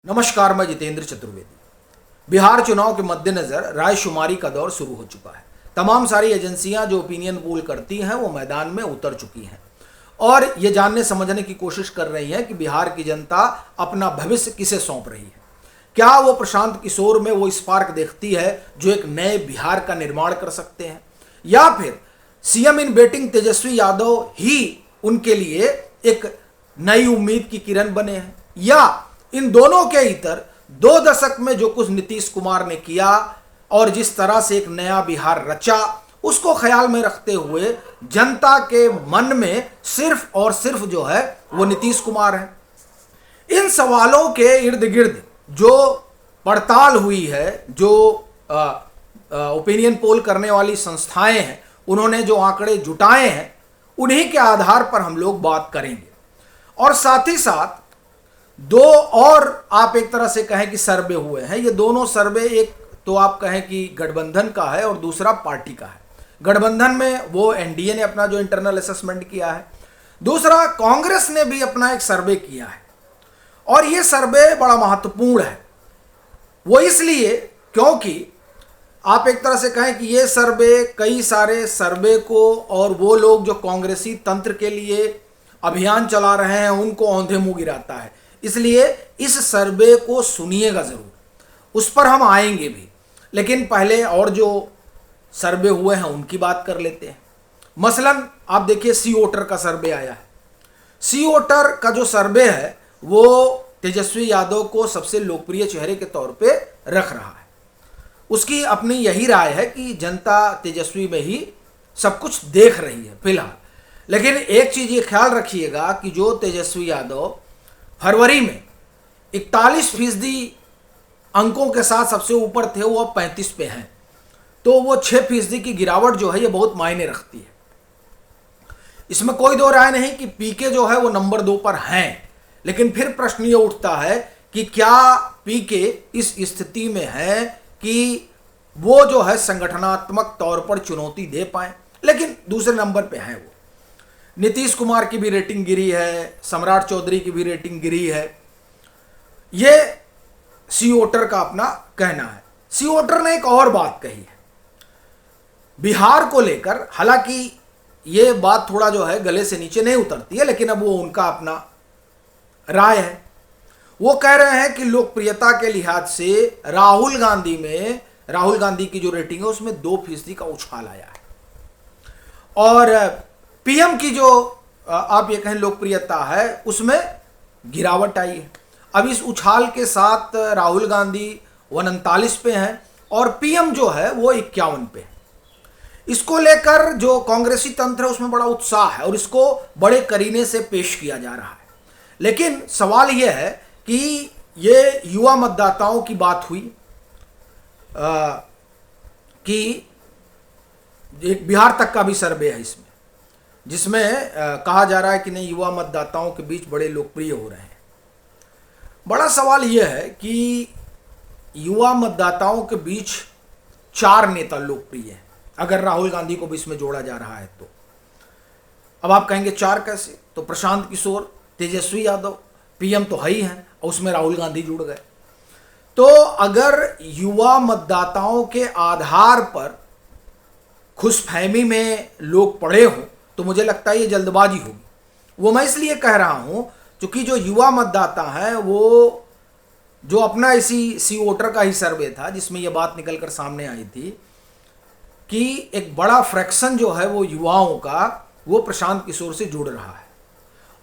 नमस्कार, मैं जितेंद्र चतुर्वेदी। बिहार चुनाव के मद्देनजर रायशुमारी का दौर शुरू हो चुका है। तमाम सारी एजेंसियां जो ओपिनियन पोल करती हैं वो मैदान में उतर चुकी हैं और ये जानने समझने की कोशिश कर रही हैं कि बिहार की जनता अपना भविष्य किसे सौंप रही है। क्या वो प्रशांत किशोर में वो स्पार्क देखती है जो एक नए बिहार का निर्माण कर सकते हैं, या फिर CM in waiting Tejashwi Yadav ही उनके लिए एक नई उम्मीद की किरण बने हैं, या इन दोनों के इतर 2 दशक में जो कुछ नीतीश कुमार ने किया और जिस तरह से एक नया बिहार रचा उसको ख्याल में रखते हुए जनता के मन में सिर्फ और सिर्फ जो है वो नीतीश कुमार है। इन सवालों के इर्द गिर्द जो पड़ताल हुई है, जो ओपिनियन पोल करने वाली संस्थाएं हैं, उन्होंने जो आंकड़े जुटाए हैं, उन्हीं के आधार पर हम लोग बात करेंगे। और साथ ही साथ 2 और आप एक तरह से कहें कि सर्वे हुए हैं। ये दोनों सर्वे, एक तो आप कहें कि गठबंधन का है और दूसरा पार्टी का है। गठबंधन में वो एनडीए ने अपना जो इंटरनल असेसमेंट किया है, दूसरा कांग्रेस ने भी अपना एक सर्वे किया है। और ये सर्वे बड़ा महत्वपूर्ण है। वो इसलिए क्योंकि आप एक तरह से कहें कि ये सर्वे कई सारे सर्वे को और वो लोग जो कांग्रेसी तंत्र के लिए अभियान चला रहे हैं उनको औंधे मुंह गिराता है। इसलिए इस सर्वे को सुनिएगा ज़रूर, उस पर हम आएंगे भी। लेकिन पहले और जो सर्वे हुए हैं उनकी बात कर लेते हैं। मसलन आप देखिए, सी वोटर का सर्वे आया है। सी वोटर का जो सर्वे है वो तेजस्वी यादव को सबसे लोकप्रिय चेहरे के तौर पे रख रहा है। उसकी अपनी यही राय है कि जनता तेजस्वी में ही सब कुछ देख रही है फिलहाल। लेकिन एक चीज़ ये ख्याल रखिएगा कि जो तेजस्वी यादव फरवरी में 41% अंकों के साथ सबसे ऊपर थे, वो अब 35 पे हैं। तो वो 6% की गिरावट जो है ये बहुत मायने रखती है। इसमें कोई दो राय नहीं कि पीके जो है वो नंबर 2 पर हैं। लेकिन फिर प्रश्न ये उठता है कि क्या पीके इस स्थिति में है कि वो जो है संगठनात्मक तौर पर चुनौती दे पाए। लेकिन दूसरे नंबर पे हैं वो। नीतीश कुमार की भी रेटिंग गिरी है, सम्राट चौधरी की भी रेटिंग गिरी है। ये सी वोटर का अपना कहना है। सी वोटर ने एक और बात कही है बिहार को लेकर। हालांकि ये बात थोड़ा जो है गले से नीचे नहीं उतरती है, लेकिन अब वो उनका अपना राय है। वो कह रहे हैं कि लोकप्रियता के लिहाज से राहुल गांधी की जो रेटिंग है उसमें 2% का उछाल आया है। और पीएम की जो आप ये कहें लोकप्रियता है उसमें गिरावट आई है। अब इस उछाल के साथ राहुल गांधी 39 पे हैं और पीएम जो है वो 51 पे है। इसको लेकर जो कांग्रेसी तंत्र है उसमें बड़ा उत्साह है और इसको बड़े करीने से पेश किया जा रहा है। लेकिन सवाल यह है कि ये युवा मतदाताओं की बात हुई कि एक बिहार तक का भी सर्वे है इसमें, जिसमें कहा जा रहा है कि नहीं, युवा मतदाताओं के बीच बड़े लोकप्रिय हो रहे हैं। बड़ा सवाल यह है कि युवा मतदाताओं के बीच 4 नेता लोकप्रिय हैं, अगर राहुल गांधी को भी इसमें जोड़ा जा रहा है तो। अब आप कहेंगे 4 कैसे? तो प्रशांत किशोर, तेजस्वी यादव, पीएम तो है ही हैं और उसमें राहुल गांधी जुड़ गए। तो अगर युवा मतदाताओं के आधार पर खुशफहमी में लोग पड़े हों तो मुझे लगता है ये जल्दबाजी होगी। वो मैं इसलिए कह रहा हूं क्योंकि जो युवा मतदाता हैं वो जो अपना इसी सी वोटर का ही सर्वे था जिसमें ये बात निकल कर सामने आई थी कि एक बड़ा फ्रैक्शन जो है वो युवाओं का वो प्रशांत किशोर से जुड़ रहा है।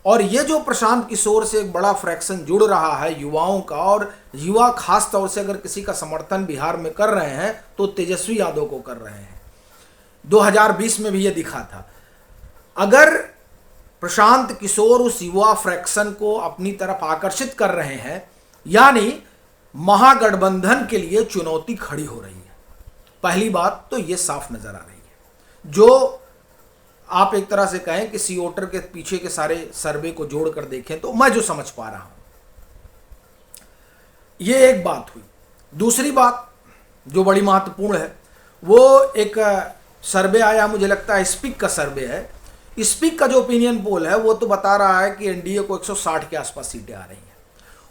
और ये जो प्रशांत किशोर से एक बड़ा फ्रैक्शन जुड़ रहा है युवाओं का, और युवा खास तौर से अगर किसी का समर्थन बिहार में कर रहे हैं तो तेजस्वी यादव को कर रहे हैं। 2020 में भी ये दिखा था। अगर प्रशांत किशोर उस युवा फ्रैक्शन को अपनी तरफ आकर्षित कर रहे हैं, यानी महागठबंधन के लिए चुनौती खड़ी हो रही है। पहली बात तो ये साफ नजर आ रही है। जो आप एक तरह से कहें कि सी वोटर के पीछे के सारे सर्वे को जोड़कर देखें तो मैं जो समझ पा रहा हूं, ये एक बात हुई। दूसरी बात जो बड़ी महत्वपूर्ण है वो एक सर्वे आया, मुझे लगता है स्पीक का सर्वे है। स्पीक का जो ओपिनियन पोल है वो तो बता रहा है कि एनडीए को 160 के आसपास सीटें आ रही हैं।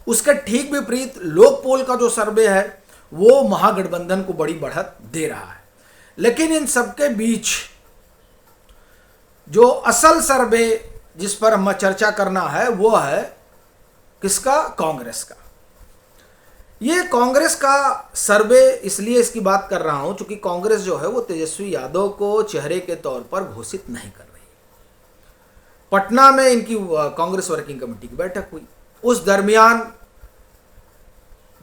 उसके ठीक विपरीत लोकपोल का जो सर्वे है वो महागठबंधन को बड़ी बढ़त दे रहा है। लेकिन इन सबके बीच जो असल सर्वे जिस पर हमें चर्चा करना है वो है किसका? कांग्रेस का। ये कांग्रेस का सर्वे इसलिए इसकी बात कर रहा हूं क्योंकि कांग्रेस जो है वो तेजस्वी यादव को चेहरे के तौर पर घोषित नहीं कर रही। पटना में इनकी कांग्रेस वर्किंग कमेटी की बैठक हुई। उस दरमियान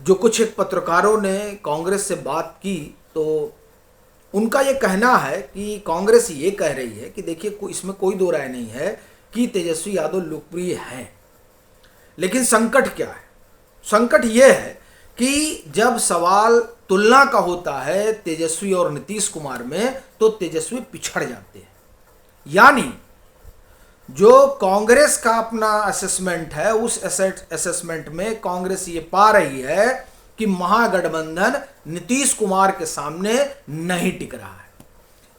जो कुछ एक पत्रकारों ने कांग्रेस से बात की तो उनका ये कहना है कि कांग्रेस ये कह रही है कि देखिए इसमें कोई दो राय नहीं है कि तेजस्वी यादव लोकप्रिय हैं, लेकिन संकट क्या है? संकट ये है कि जब सवाल तुलना का होता है तेजस्वी और नीतीश कुमार में तो तेजस्वी पिछड़ जाते हैं। यानी जो कांग्रेस का अपना असेसमेंट है उस असेसमेंट में कांग्रेस ये पा रही है कि महागठबंधन नीतीश कुमार के सामने नहीं टिक रहा है।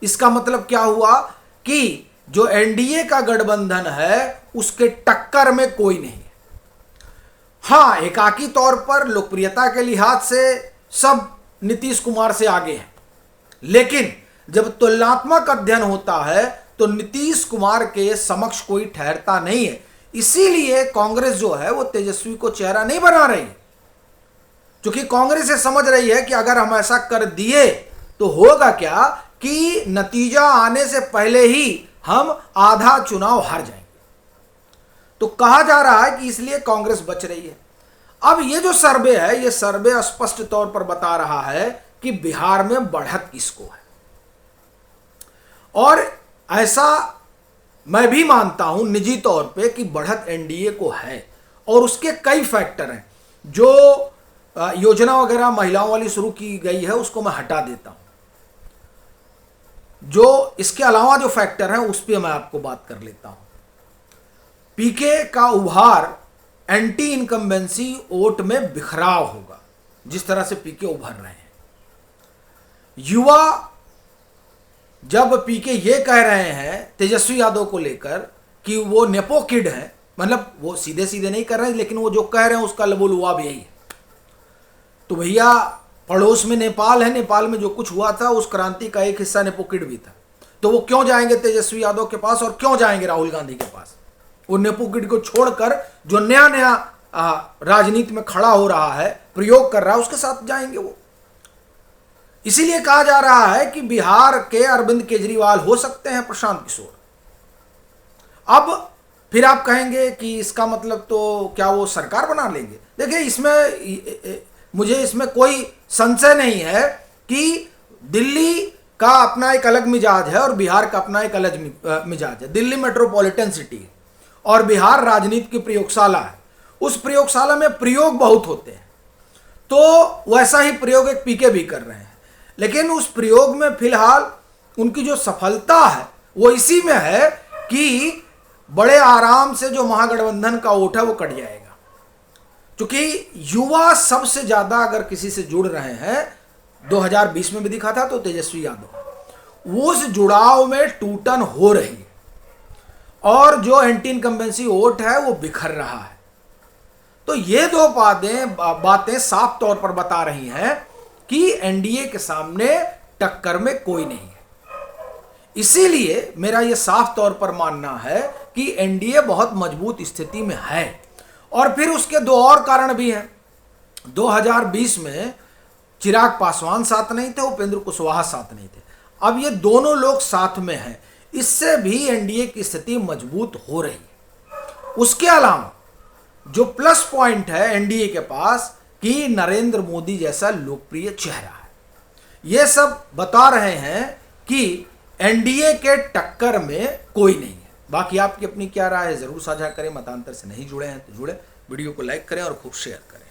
इसका मतलब क्या हुआ कि जो एनडीए का गठबंधन है उसके टक्कर में कोई नहीं है। हाँ, एकाकी तौर पर लोकप्रियता के लिहाज से सब नीतीश कुमार से आगे हैं, लेकिन जब तुलनात्मक अध्ययन होता है तो नीतीश कुमार के समक्ष कोई ठहरता नहीं है। इसीलिए कांग्रेस जो है वो तेजस्वी को चेहरा नहीं बना रही, क्योंकि कांग्रेस ये समझ रही है कि अगर हम ऐसा कर दिए तो होगा क्या कि नतीजा आने से पहले ही हम आधा चुनाव हार जाएंगे। तो कहा जा रहा है कि इसलिए कांग्रेस बच रही है। अब ये जो सर्वे है ये सर्वे स्पष्ट तौर पर बता रहा है कि बिहार में बढ़त किसको है, और ऐसा मैं भी मानता हूं निजी तौर पे कि बढ़त एनडीए को है। और उसके कई फैक्टर हैं। जो योजना वगैरह महिलाओं वाली शुरू की गई है उसको मैं हटा देता हूं। जो इसके अलावा जो फैक्टर हैं उस पर मैं आपको बात कर लेता हूं। पीके का उभार एंटी इनकम्बेंसी वोट में बिखराव होगा, जिस तरह से पीके उभर रहे हैं। युवा जब पीके ये कह रहे हैं तेजस्वी यादव को लेकर कि वो नेपो किड है, मतलब वो सीधे सीधे नहीं कर रहे हैं लेकिन वो जो कह रहे हैं उसका लबोलुआब यही है। तो भैया पड़ोस में नेपाल है, नेपाल में जो कुछ हुआ था उस क्रांति का एक हिस्सा नेपो किड भी था। तो वो क्यों जाएंगे तेजस्वी यादव के पास और क्यों जाएंगे राहुल गांधी के पास? वो नेपो किड को छोड़कर जो नया नया राजनीति में खड़ा हो रहा है, प्रयोग कर रहा है, उसके साथ जाएंगे वो। इसीलिए कहा जा रहा है कि बिहार के अरविंद केजरीवाल हो सकते हैं प्रशांत किशोर। अब फिर आप कहेंगे कि इसका मतलब तो क्या वो सरकार बना लेंगे? देखिए, इसमें मुझे इसमें कोई संशय नहीं है कि दिल्ली का अपना एक अलग मिजाज है और बिहार का अपना एक अलग मिजाज है। दिल्ली मेट्रोपॉलिटन सिटी है और बिहार राजनीति की प्रयोगशाला है। उस प्रयोगशाला में प्रयोग बहुत होते हैं, तो वैसा ही प्रयोग एक पीके भी कर रहे हैं। लेकिन उस प्रयोग में फिलहाल उनकी जो सफलता है वो इसी में है कि बड़े आराम से जो महागठबंधन का वोट है वो कट जाएगा। क्योंकि युवा सबसे ज्यादा अगर किसी से जुड़ रहे हैं, 2020 में भी दिखा था तो तेजस्वी यादव, उस जुड़ाव में टूटन हो रही है और जो एंटी इनकम्बेंसी वोट है वो बिखर रहा है। तो ये दो बातें साफ तौर पर बता रही हैं कि एनडीए के सामने टक्कर में कोई नहीं है। इसीलिए मेरा यह साफ तौर पर मानना है कि एनडीए बहुत मजबूत स्थिति में है। और फिर उसके दो और कारण भी हैं। 2020 में चिराग पासवान साथ नहीं थे, उपेंद्र कुशवाहा साथ नहीं थे। अब ये दोनों लोग साथ में हैं, इससे भी एनडीए की स्थिति मजबूत हो रही है। उसके अलावा जो प्लस पॉइंट है एनडीए के पास कि नरेंद्र मोदी जैसा लोकप्रिय चेहरा है। ये सब बता रहे हैं कि एनडीए के टक्कर में कोई नहीं है। बाकी आपकी अपनी क्या राय है जरूर साझा करें। मतांतर से नहीं जुड़े हैं तो जुड़े, वीडियो को लाइक करें और खूब शेयर करें।